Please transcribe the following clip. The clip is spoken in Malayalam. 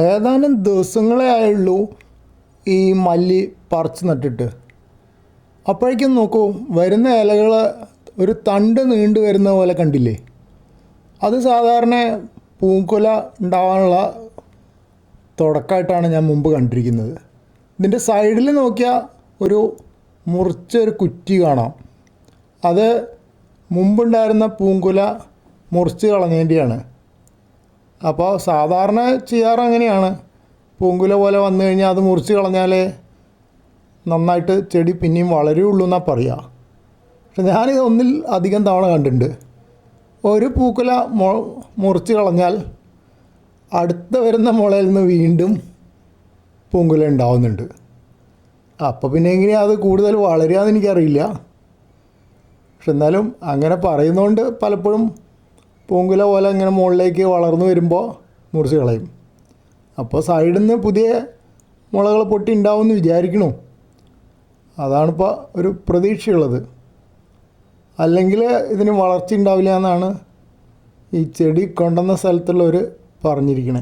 ഏതാനും ദിവസങ്ങളേ ആയുള്ളൂ ഈ മല്ലി പറിച്ച് നട്ടിട്ട്. അപ്പോഴേക്കും നോക്കൂ, വരുന്ന ഇലകൾ ഒരു തണ്ട് നീണ്ടു വരുന്ന പോലെ കണ്ടില്ലേ? അത് സാധാരണ പൂങ്കുല ഉണ്ടാകാനുള്ള തുടക്കമായിട്ടാണ് ഞാൻ മുമ്പ് കണ്ടിരിക്കുന്നത്. ഇതിൻ്റെ സൈഡിൽ നോക്കിയാൽ ഒരു മുറിച്ചൊരു കുറ്റി കാണാം. അത് മുമ്പുണ്ടായിരുന്ന പൂങ്കുല മുറിച്ച് കളഞ്ഞതിൻ്റെയാണ്. അപ്പോൾ സാധാരണ ചെയ്യാറ് അങ്ങനെയാണ്, പൂങ്കുല പോലെ വന്നു കഴിഞ്ഞാൽ അത് മുറിച്ച് കളഞ്ഞാലേ നന്നായിട്ട് ചെടി പിന്നെയും വളരുള്ളൂ എന്നാണ് പറയുക. പക്ഷെ ഞാനിത് ഒന്നിൽ അധികം തവണ കണ്ടിട്ടുണ്ട്. ഒരു പൂക്കുല മുറിച്ച് കളഞ്ഞാൽ അടുത്ത വരുന്ന മുളയിൽ നിന്ന് വീണ്ടും പൂങ്കുല ഉണ്ടാവുന്നുണ്ട്. അപ്പോൾ പിന്നെ എങ്ങനെയാണ് അത് കൂടുതൽ വളരുകയെന്ന് എനിക്കറിയില്ല. പക്ഷെ എന്നാലും അങ്ങനെ പറയുന്നതുകൊണ്ട് പലപ്പോഴും പൂങ്കുല പോലെ ഇങ്ങനെ മുകളിലേക്ക് വളർന്നു വരുമ്പോൾ മുറിച്ച് കളയും. അപ്പോൾ സൈഡിൽ നിന്ന് പുതിയ മുളകൾ പൊട്ടി ഉണ്ടാവുമെന്ന് വിചാരിക്കണു. അതാണിപ്പോൾ ഒരു പ്രതീക്ഷയുള്ളത്. അല്ലെങ്കിൽ ഇതിന് വളർച്ച ഉണ്ടാവില്ല എന്നാണ് ഈ ചെടി കൊണ്ടുവന്ന സ്ഥലത്തുള്ളവർ പറഞ്ഞിരിക്കണേ.